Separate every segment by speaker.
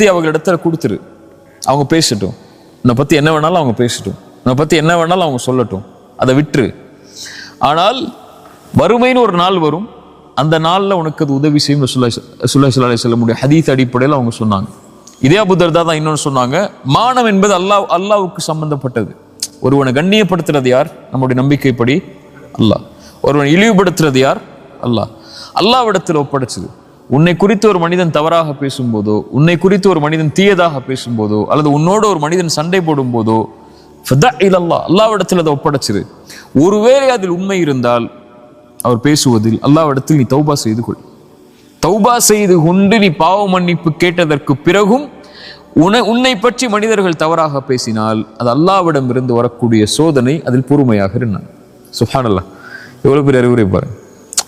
Speaker 1: மன்னித்து அவர்களிடத்துல கொடுத்துரு. அவங்க பேசட்டும், உன்னை பத்தி என்ன வேணாலும் அவங்க பேசட்டும், உன்னை பத்தி என்ன வேணாலும் அவங்க சொல்லட்டும், அதை விட்டுரு. ஆனால் வறுமைன்னு ஒரு நாள் வரும், அந்த நாள்ல உனக்கு அது உதவி செய்யும். ரசூலுல்லாஹி ஸல்லல்லாஹு அலைஹி வஸல்லம் ஹதீஸ் அடிப்படையில் அவங்க சொன்னாங்க. இதே அபூ தர்தா தான் இன்னொன்று சொன்னாங்க, மானம் என்பது அல்லாஹ்வுக்கு சம்பந்தப்பட்டது. ஒருவனை கண்ணியப்படுத்துறது யார்? நம்முடைய நம்பிக்கைப்படி அல்லாஹ். ஒருவனை இழிவுபடுத்துறது யார்? அல்லாஹ். அல்லாஹ்விடத்தில் ஒப்படைச்சது. உன்னை குறித்து ஒரு மனிதன் தவறாக பேசும்போதோ, உன்னை குறித்து ஒரு மனிதன் தீயதாக பேசும்போதோ, அல்லது உன்னோட ஒரு மனிதன் சண்டை போடும் போதோ, அல்லாஹ்விடத்தில் அதை ஒப்படைச்சிரு. ஒருவேளை அதில் உண்மை இருந்தால் அவர் பேசுவதில் அல்லாஹ்விடத்தில் நீ தௌபா செய்து கொள். தௌபா செய்து கொண்டு நீ பாவ மன்னிப்பு கேட்டதற்கு பிறகும் உன்னை பற்றி மனிதர்கள் தவறாக பேசினால் அது அல்லாஹ்விடம் இருந்து வரக்கூடிய சோதனை, அதில் பொறுமையாக இருந்தான். சுப்ஹானல்லாஹ், எவ்வளவு பெரிய அறிவுரை பாரு.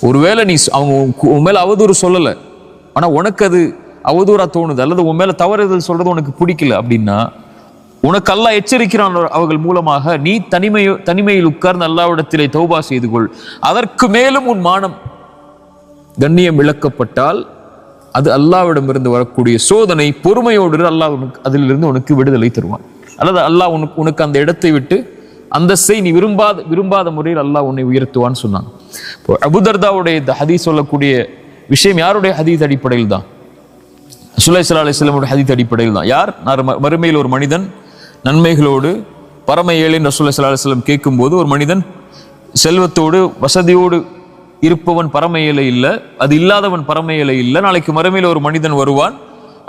Speaker 1: ஒருவேளை நீ அவங்க உன் மேல அவதூறு சொல்லலை, ஆனா உனக்கு அது அவதூறா தோணுது, அல்லது உன் மேல தவறுதல் சொல்றது உனக்கு பிடிக்கல அப்படின்னா உனக்கு அல்லாஹ் எச்சரிக்கிறான் அவர்கள் மூலமாக, நீ தனிமையில் உட்கார்ந்து அல்லாஹ்விடத்திலே தௌபா செய்து கொள். அதற்கு மேலும் உன் மானம் கண்ணியம் இழக்கப்பட்டால் அது அல்லாஹ்விடம் இருந்து வரக்கூடிய சோதனை. பொறுமையோடு அல்லாஹ் அதிலிருந்து உனக்கு விடுதலை தருவான். அல்லது அல்லாஹ் உனக்கு அந்த இடத்தை விட்டு அந்தஸ்தை நீ விரும்பாத முறையில் அல்லாஹ் உன்னை உயர்த்துவான்னு சொன்னாங்க. இப்போ அபூ தர்தாவுடைய இந்த ஹதீஸ் சொல்லக்கூடிய விஷயம் யாருடைய ஹதீஸ் அடிப்படையில் தான்? ரசூலுல்லாஹி ஸல்லல்லாஹு அலைஹி வஸல்லம் ஹதீஸ் அடிப்படையில் தான். யார்? மறுமையில் ஒரு மனிதன் நன்மைகளோடு பரம ஏழைன்னு ரசூலுல்லாஹி ஸல்லல்லாஹு அலைஹி வஸல்லம் கேட்கும்போது, ஒரு மனிதன் செல்வத்தோடு வசதியோடு இருப்பவன் பரம ஏழை இல்லை, அது இல்லாதவன் பரம ஏழை இல்லை. நாளைக்கு மறுமையில் ஒரு மனிதன் வருவான்,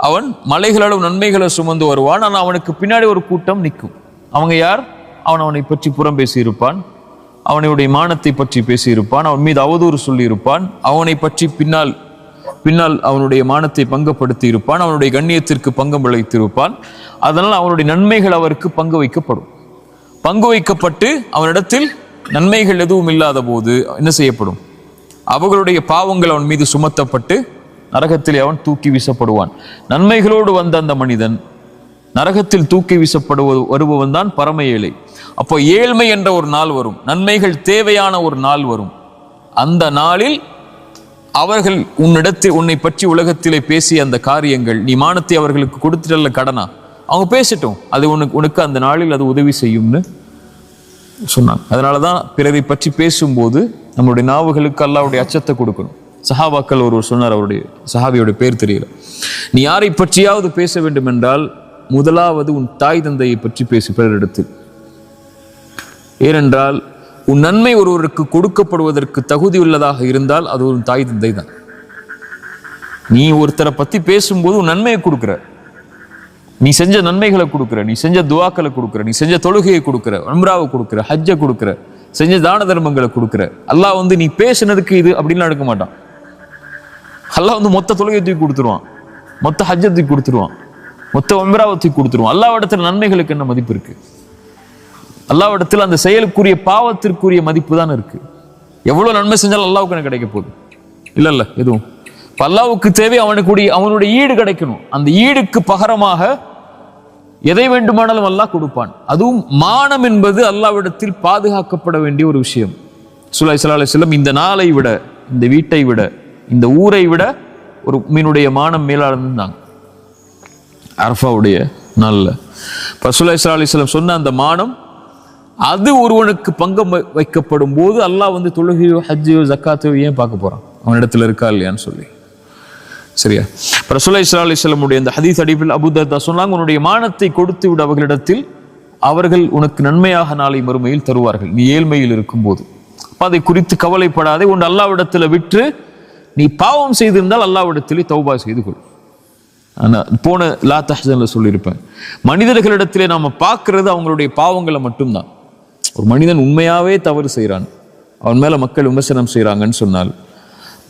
Speaker 1: அவன் மலைகளோடு நன்மைகளை சுமந்து வருவான், ஆனால் அவனுக்கு பின்னாடி ஒரு கூட்டம் நிற்கும். அவங்க யார்? அவனை பற்றி புறம் பேசியிருப்பான், அவனுடைய மானத்தை பற்றி பேசியிருப்பான், அவன் மீது அவதூறு சொல்லியிருப்பான், அவனை பற்றி பின்னால் அவனுடைய மானத்தை பங்கப்படுத்தி இருப்பான், அவனுடைய கண்ணியத்திற்கு பங்கம் விளைத்திருப்பான். அதனால் அவனுடைய நன்மைகள் அவருக்கு பங்கு வைக்கப்பட்டு அவனிடத்தில் நன்மைகள் எதுவும் இல்லாத போது என்ன செய்யப்படும்? அவர்களுடைய பாவங்கள் அவன் மீது சுமத்தப்பட்டு நரகத்திலே அவன் தூக்கி வீசப்படுவான். நன்மைகளோடு வந்த அந்த மனிதன் நரகத்தில் தூக்கி வருபவன் தான் பரம ஏழை. அப்போ ஏழ்மை என்ற ஒரு நாள் வரும், நன்மைகள் தேவையான ஒரு நாள் வரும். அந்த நாளில் அவர்கள் உன்னை பற்றி உலகத்திலே பேசிய அந்த காரியங்கள், நீ மானத்தை அவர்களுக்கு கொடுத்துட்டல்ல கடனா, அவங்க பேசட்டும், அது உனக்கு அந்த நாளில் அது உதவி செய்யும்னு சொன்னாங்க. அதனாலதான் பிறரை பற்றி பேசும்போது நம்மளுடைய நாவுகளுக்கு அல்லாஹ்வுடைய அச்சத்தை கொடுக்கணும். சஹாபாக்கள் ஒருவர் சொன்னார், அவருடைய சஹாபியோட பேர் தெரியல, நீ யாரை பற்றியாவது பேச வேண்டும் என்றால் முதலாவது உன் தாய் தந்தையை பற்றி பேசு பிறரிடத்தில். ஏனென்றால் உன் நன்மை ஒருவருக்கு கொடுக்கப்படுவதற்கு தகுதி உள்ளதாக இருந்தால் அது ஒரு தாய் தந்தை தான். நீ ஒருத்தரை பத்தி பேசும்போது உன் நன்மையை கொடுக்குற, நீ செஞ்ச நன்மைகளை கொடுக்குற, நீ செஞ்ச துவாக்களை கொடுக்குற, நீ செஞ்ச தொழுகையை கொடுக்குற, உம்ராவை கொடுக்குற, ஹஜ்ஜை கொடுக்குற, செஞ்ச தான தர்மங்களை கொடுக்குற. அல்லாஹ் நீ பேசுனதுக்கு இது அப்படின்னு எடுக்க மாட்டான். அல்லாஹ் மொத்த தொழுகையை தூக்கி கொடுத்துருவான், மொத்த ஹஜ்ஜை தூக்கி கொடுத்துருவான், மொத்த உம்ராவை தூக்கி கொடுத்துருவான். அல்லாஹ்விடத்தில் நன்மைகளுக்கு என்ன மதிப்பு இருக்கு? அல்லாஹ்விடத்தில் அந்த செயலுக்குரிய பாவத்திற்குரிய மதிப்பு தான் இருக்கு. எவ்வளவு நன்மை செஞ்சாலும் அல்லாஹ்வுக்கு என்ன கிடைக்க போகுது? இல்ல எதுவும். அல்லாஹ்வுக்கு தேவை அவனுடைய ஈடு கிடைக்கணும். அந்த ஈடுக்கு பகரமாக எதை வேண்டுமானாலும் அல்லாஹ் கொடுப்பான். அதுவும் மானம் என்பது அல்லாஹ்விடத்தில் பாதுகாக்கப்பட வேண்டிய ஒரு விஷயம். ரசூலுல்லாஹி ஸல்லல்லாஹு அலைஹி வஸல்லம் இந்த நாளை விட, இந்த வீட்டை விட, இந்த ஊரை விட ஒரு மீனுடைய மானம் மேலானதுதான் அரஃபாவுடைய நாள்ல. ரசூலுல்லாஹி ஸல்லல்லாஹு அலைஹி வஸல்லம் சொன்ன அந்த மானம், அது ஒருவனுக்கு பங்கம் வைக்கப்படும் போது அல்லாஹ் தொழுகையோ ஹஜ்ஜையோ ஜக்காத்தையோ ஏன் பார்க்க போறான்? அவனிடத்துல இருக்கா இல்லையான்னு சொல்லி. சரியா? ரசூலுல்லாஹி ஸல்லல்லாஹு அலைஹி வஸல்லம் இந்த ஹதீஸ் அடிப்பில் அபூ தர்தா சொன்னாங்க, உன்னுடைய மானத்தை கொடுத்து விட அவர்களிடத்தில், அவர்கள் உனக்கு நன்மையாக நாளை மறுமையில் தருவார்கள் நீ ஏழ்மையில் இருக்கும்போது. அதை குறித்து கவலைப்படாதே, உன் அல்லாஹ்விடத்துல விட்டு நீ பாவம் செய்திருந்தால் அல்லாஹ்விடத்திலே தௌபா செய்து கொள். போன லா தஹ்சன்ல சொல்லியிருப்பேன், மனிதர்களிடத்திலே நாம பார்க்கறது அவங்களுடைய பாவங்களை மட்டும்தான். ஒரு மனிதன் உண்மையாவே தவறு செய்யறான், அவன் மேல மக்கள் விமர்சனம் செய்யறாங்கன்னு சொன்னால்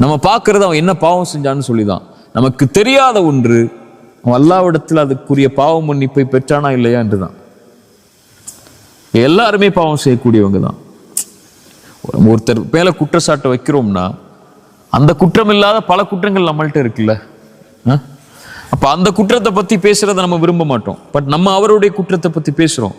Speaker 1: நம்ம பார்க்கறது அவன் என்ன பாவம் செஞ்சான்னு சொல்லிதான். நமக்கு தெரியாத ஒன்று, அவன் அல்லாஹ்விடத்தில் அதுக்குரிய பாவ மன்னிப்பை பெற்றானா இல்லையா என்றுதான். எல்லாருமே பாவம் செய்யக்கூடியவங்க தான். ஒருத்தர் மேல குற்றச்சாட்டை வைக்கிறோம்னா அந்த குற்றம் இல்லாத பல குற்றங்கள் நம்மள்ட்ட இருக்குல்ல. அப்ப அந்த குற்றத்தை பத்தி பேசுறதை நம்ம விரும்ப மாட்டோம். பட் நம்ம அவருடைய குற்றத்தை பத்தி பேசுறோம்.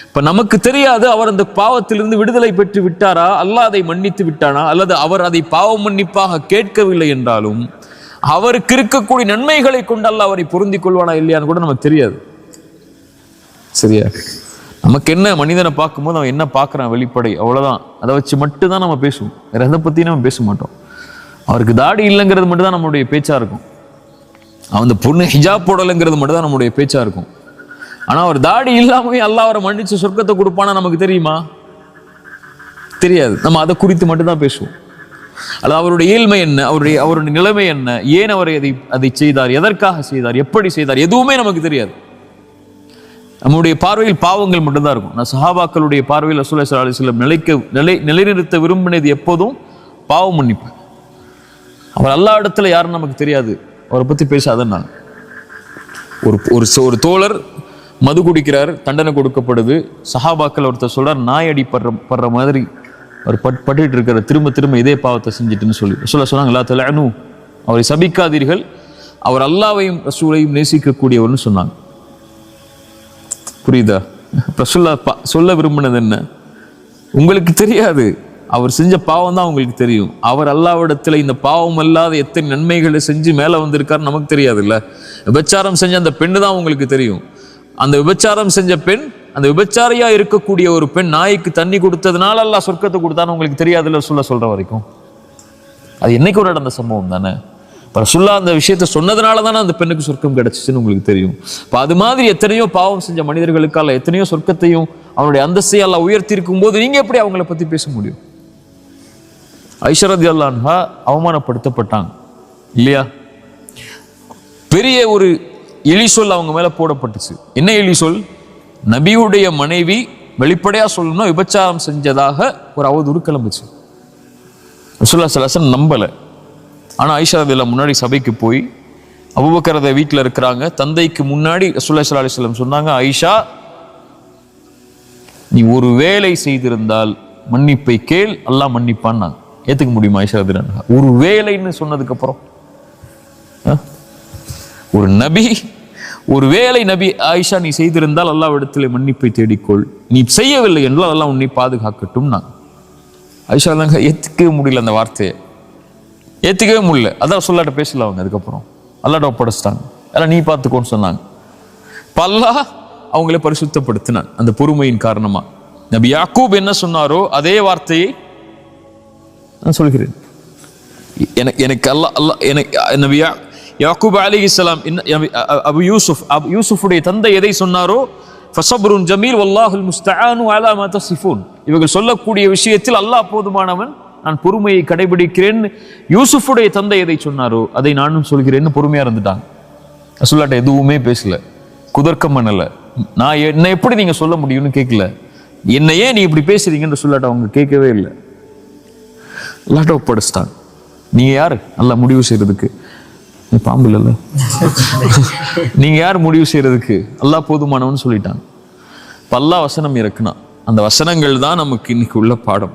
Speaker 1: இப்ப நமக்கு தெரியாது அவர் அந்த பாவத்திலிருந்து விடுதலை பெற்று விட்டாரா, அல்லாஹ் அதை மன்னித்து விட்டானா, அல்லது அவர் அதை பாவ மன்னிப்பாக கேட்கவில்லை என்றாலும் அவருக்கு இருக்கக்கூடிய நன்மைகளை கொண்டு அல்லாஹ் அவரை பொருந்திக் கொள்வானா இல்லையான்னு கூட நமக்கு தெரியாது. சரியா? நமக்கு என்ன, மனிதனை பார்க்கும்போது அவன் என்ன பார்க்குறான் வெளிப்படை, அவ்வளோதான். அதை வச்சு மட்டும்தான் நம்ம பேசுவோம், வேற எதை பற்றியும் நம்ம பேச மாட்டோம். அவருக்கு தாடி இல்லைங்கிறது மட்டும் தான் நம்மளுடைய பேச்சா இருக்கும். அவன் அந்த பொண்ணு ஹிஜாப் போடலைங்கிறது மட்டும் தான் நம்மளுடைய பேச்சா இருக்கும். ஆனால் அவர் தாடி இல்லாமவே அல்லாஹ் அவரை மன்னிச்சு சொர்க்கத்தை கொடுப்பானா நமக்கு தெரியுமா? தெரியாது. நம்ம அதை குறித்து மட்டும்தான் பேசுவோம். அது அவருடைய இயல்மை என்ன, அவருடைய நிலைமை என்ன, ஏன் அவர் அதை செய்தார், எதற்காக செய்தார், எப்படி செய்தார், எதுவுமே நமக்கு தெரியாது. நம்முடைய பார்வையில் பாவங்கள் மட்டும்தான் இருக்கும். நான் சஹாபாக்களுடைய பார்வையில் ரசூலுல்லாஹி ஸல்லல்லாஹு அலைஹி வஸல்லம் நிலைநிறுத்த விரும்பினது எப்போதும் பாவ மன்னிப்பு. அவர் அல்லாஹ் இடத்துல யாருன்னு நமக்கு தெரியாது, அவரை பத்தி பேசாதன்னா. ஒரு தோழர் மது குடிக்கிறார், தண்டனை கொடுக்கப்படுது. சஹாபாக்கள் ஒருத்தர் சொல்றார், நாய் அடி படுற மாதிரி அவர் பட்டுட்டு இருக்கிற, திரும்ப திரும்ப இதே பாவத்தை செஞ்சுட்டுன்னு சொல்லி சொன்னாங்க, லா தலஅனு, அவரை சபிக்காதீர்கள், அவர் அல்லாஹ்வையும் ரசூலையும் நேசிக்கக்கூடியவர்னு சொன்னாங்க. புரியுதா? ரசூலுல்லா சொல்ல விரும்பினது என்ன? உங்களுக்கு தெரியாது, அவர் செஞ்ச பாவம் தான் உங்களுக்கு தெரியும். அவர் அல்லாஹ்விடத்துல இந்த பாவம் அல்லாத எத்தனை நன்மைகளை செஞ்சு மேல வந்திருக்காரு நமக்கு தெரியாது இல்ல. விபச்சாரம் செஞ்ச அந்த பெண்ணு தான் உங்களுக்கு தெரியும். அந்த விபச்சாரம் செஞ்ச பெண், அந்த விபச்சாரியா இருக்கக்கூடிய ஒரு பெண் நாய்க்கு தண்ணி கொடுத்ததுனால அல்லாஹ் சொர்க்கத்தை கொடுத்தான்னு உங்களுக்கு தெரியாதுல்ல சொல்ற வரைக்கும். அது என்னைக்கு ஒரு நடந்த சம்பவம் தானே. ரசூலுல்லா அந்த விஷயத்தை சொன்னதுனால தானே அந்த பெண்ணுக்கு சொர்க்கம் கிடைச்சிச்சுன்னு உங்களுக்கு தெரியும். இப்போ அது மாதிரி எத்தனையோ பாவம் செஞ்ச மனிதர்களுக்கு அல்ல எத்தனையோ சொர்க்கத்தையும் அவனுடைய அந்தஸ்தையும் அல்லாஹ் உயர்த்தி இருக்கும் போது நீங்க எப்படி அவங்கள பத்தி பேச முடியும்? ஆயிஷா ரலியல்லாஹு அன்ஹா அவமானப்படுத்தப்பட்டாங்க இல்லையா? பெரிய ஒரு இழி சொல் அவங்க மேல போடப்பட்டுச்சு. என்ன இழி சொல்? நபியுடைய மனைவி வெளிப்படையா சொல்லணும்னா விபச்சாரம் செஞ்சதாக ஒரு அவதூறு கிளம்புச்சு. ரசூலுல்லாஹி ஸல்லல்லாஹு அலைஹி வஸல்லம் நம்பல. ஆனா ஆயிஷா ரலியல்லாஹு முன்னாடி சபைக்கு போய் அபூபக்கர் வீட்டில் இருக்கிறாங்க, தந்தைக்கு முன்னாடி ரசூலுல்லாஹி ஸல்லல்லாஹு அலைஹி வஸல்லம் சொன்னாங்க, ஆயிஷா நீ ஒரு வேலை செய்திருந்தால் மன்னிப்பை கேள், அல்லாஹ் மன்னிப்பான்னு. ஏத்துக்க முடியுமா ஆயிஷா ரலியல்லாஹு அன்ஹா? ஒரு வேலைன்னு சொன்னதுக்கு அப்புறம் ஒரு நபி, ஒரு வேலை நபி, ஆயிஷா நீ செய்திருந்தால் அல்லாஹ்விடத்திலே மன்னிப்பை தேடிக்கொள், நீ செய்யவில்லை என்றால் அல்லாஹ் உன்னை பாதுகாக்கட்டும். நான் ஆயிஷா ஏத்துக்கவே முடியல, அந்த வார்த்தையை ஏத்துக்கவே முடியல. அதான் சொல்லாட்ட பேசல அவங்க. அதுக்கப்புறம் அல்லாஹ்ட்ட ஒப்படைச்சிட்டாங்க, அதெல்லாம் நீ பார்த்துக்கோன்னு சொன்னாங்க. இப்ப அல்லாஹ் அவங்களை பரிசுத்தப்படுத்தினான் அந்த பொறுமையின் காரணமா. நபி யாக்கூப் என்ன சொன்னாரோ அதே வார்த்தையை நான் சொல்கிறேன். எனக்கு நபி யாக்கூப் அலைஹிஸ்ஸலாம் அபு யூசுஃபுடைய தந்தை எதை சொன்னாரோ, ஃபஸப்ருன் ஜமீல் வல்லாஹுல் முஸ்தஆனு அலா மா தஸிஃபூன், இவர்கள் சொல்லக்கூடிய விஷயத்தில் அல்லாஹ் போதுமானவன், நான் பொறுமையை கடைபிடிக்கிறேன். யூசுஃபுடைய தந்தை எதை சொன்னாரோ அதை நானும் சொல்கிறேன்னு பொறுமையா இருந்துட்டாங்க. ரசூலுல்லாஹ் எதுவுமே பேசல, குதர்க்கம் பண்ணல. நான் என்ன எப்படி நீங்க சொல்ல முடியும்னு கேட்கல, என்னையே நீ இப்படி பேசுறீங்கன்னு ரசூலுல்லாஹ் அவங்க கேட்கவே இல்லை. அல்லாஹ்ட்ட ஒப்படைச்சிட்டாங்க. நீங்க யாரு அல்லாஹ் முடிவு செய்யறதுக்கு? பாம்பு இல்ல, நீங்க யார் முடிவு செய்யறதுக்கு? அல்லாஹ் போதுமானவன் சொல்லிட்டாங்க. அல்லாஹ் வசனம் இறக்குனா அந்த வசனங்கள் தான் நமக்கு இன்னைக்கு உள்ள பாடம்.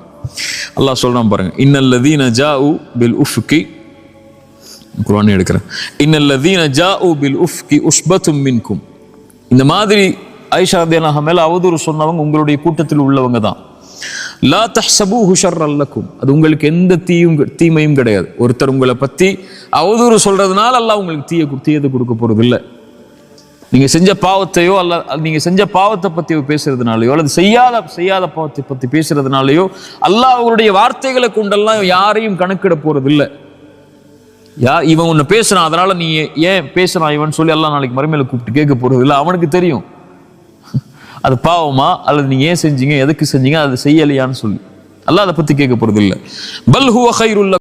Speaker 1: அல்லாஹ் சொல்றான் பாருங்க, இன்னல்லதீன ஜாஉ பில் உஃப்கி, குர்ஆன் எடுக்கிறேன், இன்னல்லதீன ஜாஉ பில் உஃப்கி உஸ்பத்தும் மின்கும். இந்த மாதிரி ஆயிஷா ரலியல்லாஹு அன்ஹா மேல அவதூறு சொன்னவங்க உங்களுடைய கூட்டத்தில் உள்ளவங்க தான். லா தஹ்சபூஹு ஷர்ரன் லக்கும், அது உங்களுக்கு எந்த தீமையும் கிடையாது. ஒருத்தர் உங்களை பத்தி அவதூறு சொல்றதுனால அல்லாஹ் உங்களுக்கு தீயது கொடுக்க போறது இல்லை. நீங்க செஞ்ச பாவத்தையோ அல்ல நீங்க செஞ்ச பாவத்தை பத்தி பேசுறதுனாலயோ அல்லது செய்யாத பாவத்தை பத்தி பேசுறதுனாலயோ அல்லாஹ் அவருடைய வார்த்தைகளை கொண்டெல்லாம் யாரையும் கணக்கிட போறது இல்லை. இவன் உன்னை பேசுறான் அதனால நீ ஏன் பேசுறான் இவன் சொல்லி அல்லாஹ் நாளைக்கு மறுமையில கூப்பிட்டு கேட்க போறது இல்லை. அவனுக்கு தெரியும் அது பாவமா அல்லது நீங்க ஏன் செஞ்சீங்க, எதுக்கு செஞ்சீங்க, அது செய்யலையான்னு சொல்லி. அல்லாஹ் அதை பத்தி கேட்க போறது இல்லை. பல் ஹுவ கைருல்